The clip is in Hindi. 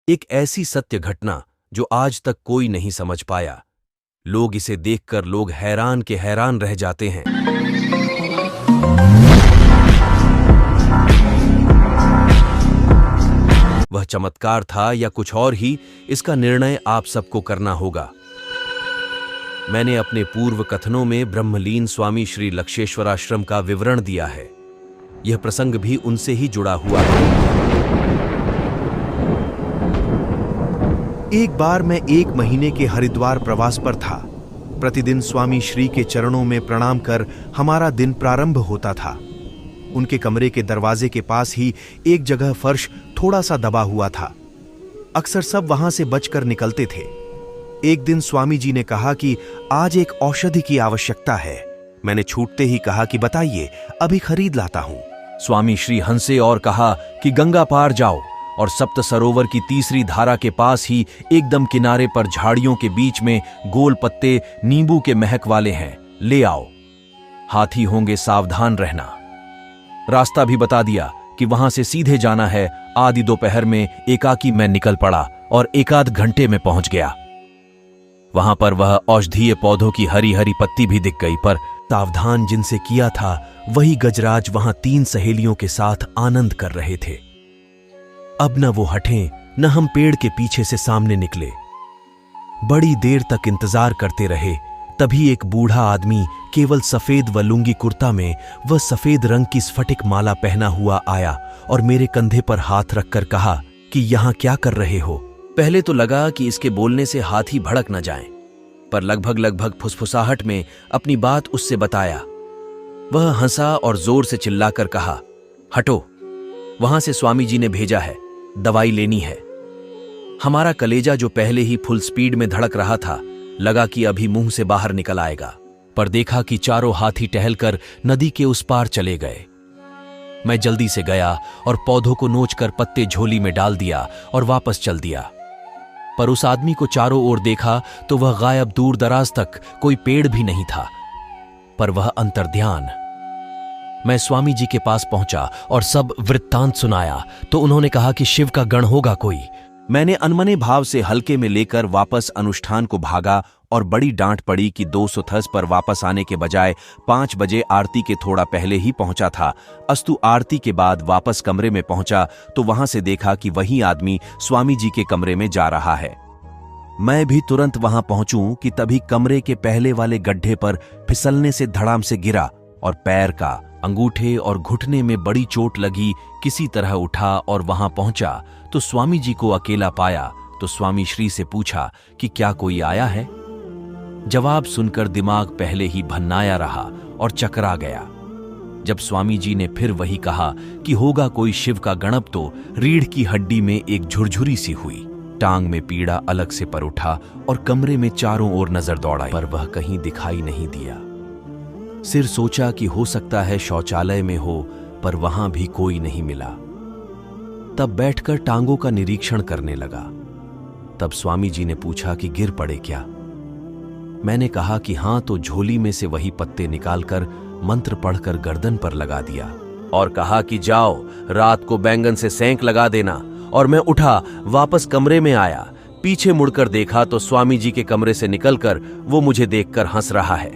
एक ऐसी सत्य घटना जो आज तक कोई नहीं समझ पाया। लोग इसे देखकर लोग हैरान के हैरान रह जाते हैं। वह चमत्कार था या कुछ और ही, इसका निर्णय आप सबको करना होगा। मैंने अपने पूर्व कथनों में ब्रह्मलीन स्वामी श्री लक्षेश्वराश्रम का विवरण दिया है। यह प्रसंग भी उनसे ही जुड़ा हुआ है। एक बार मैं 1 महीने के हरिद्वार प्रवास पर था। प्रतिदिन स्वामी श्री के चरणों में प्रणाम कर हमारा दिन प्रारंभ होता था। उनके कमरे के दरवाजे के पास ही एक जगह फर्श थोड़ा सा दबा हुआ था। अक्सर सब वहां से बचकर निकलते थे। एक दिन स्वामी जी ने कहा कि आज एक औषधि की आवश्यकता है। मैंने छूटते ही कहा कि बताइए, अभी खरीद लाता हूं। स्वामी श्री हंसे और कहा कि गंगा पार जाओ और सप्त सरोवर की तीसरी धारा के पास ही एकदम किनारे पर झाड़ियों के बीच में गोल पत्ते नींबू के महक वाले हैं, ले आओ। हाथी होंगे, सावधान रहना। रास्ता भी बता दिया कि वहां से सीधे जाना है। आधी दोपहर में एकाकी मैं निकल पड़ा और 1 घंटे में पहुंच गया। वहां पर वह औषधीय पौधों की हरी हरी पत्ती भी दिख गई, पर सावधान जिनसे किया था वही गजराज वहां 3 सहेलियों के साथ आनंद कर रहे थे। अब न वो हटें न हम पेड़ के पीछे से सामने निकले। बड़ी देर तक इंतजार करते रहे। तभी एक बूढ़ा आदमी केवल सफेद व लुंगी कुर्ता में वह सफेद रंग की स्फटिक माला पहना हुआ आया और मेरे कंधे पर हाथ रखकर कहा कि यहां क्या कर रहे हो। पहले तो लगा कि इसके बोलने से हाथी भड़क न जाएं, पर लगभग फुसफुसाहट में अपनी बात उससे बताया। वह हंसा और जोर से चिल्लाकर कहा, हटो, वहां से स्वामी जी ने भेजा है, दवाई लेनी है। हमारा कलेजा जो पहले ही फुल स्पीड में धड़क रहा था, लगा कि अभी मुंह से बाहर निकल आएगा, पर देखा कि चारों हाथी टहलकर नदी के उस पार चले गए। मैं जल्दी से गया और पौधों को नोचकर पत्ते झोली में डाल दिया और वापस चल दिया। पर उस आदमी को चारों ओर देखा तो वह गायब, दूर दराज तक कोई पेड़ भी नहीं था, पर वह अंतर्ध्यान। मैं स्वामी जी के पास पहुंचा और सब वृत्तांत सुनाया तो उन्होंने कहा कि शिव का गण होगा कोई। मैंने अनमने भाव से हल्के में लेकर वापस अनुष्ठान को भागा और बड़ी डांट पड़ी कि 200 थस पर वापस आने के बजाय 5 बजे आरती के थोड़ा पहले ही पहुंचा था। अस्तु आरती के बाद वापस कमरे में पहुंचा तो वहां से देखा कि वही आदमी स्वामी जी के कमरे में जा रहा है। मैं भी तुरंत वहां पहुंचूं कि तभी कमरे के पहले वाले गड्ढे पर फिसलने से धड़ाम से गिरा और पैर का अंगूठे और घुटने में बड़ी चोट लगी। किसी तरह उठा और वहां पहुंचा तो स्वामी जी को अकेला पाया तो स्वामी श्री से पूछा कि क्या कोई आया है। जवाब सुनकर दिमाग पहले ही भन्नाया रहा और चकरा गया। जब स्वामी जी ने फिर वही कहा कि होगा कोई शिव का गणप, तो रीढ़ की हड्डी में एक झुरझुरी सी हुई। टांग में पीड़ा अलग से पर उठा और कमरे में चारों ओर नजर दौड़ाई, पर वह कहीं दिखाई नहीं दिया। सिर सोचा कि हो सकता है शौचालय में हो, पर वहां भी कोई नहीं मिला। तब बैठकर टांगों का निरीक्षण करने लगा। तब स्वामी जी ने पूछा कि गिर पड़े क्या। मैंने कहा कि हां, तो झोली में से वही पत्ते निकालकर मंत्र पढ़कर गर्दन पर लगा दिया और कहा कि जाओ, रात को बैंगन से सेंक लगा देना। और मैं उठा, वापस कमरे में आया। पीछे मुड़कर देखा तो स्वामी जी के कमरे से निकलकर वो मुझे देखकर हंस रहा है।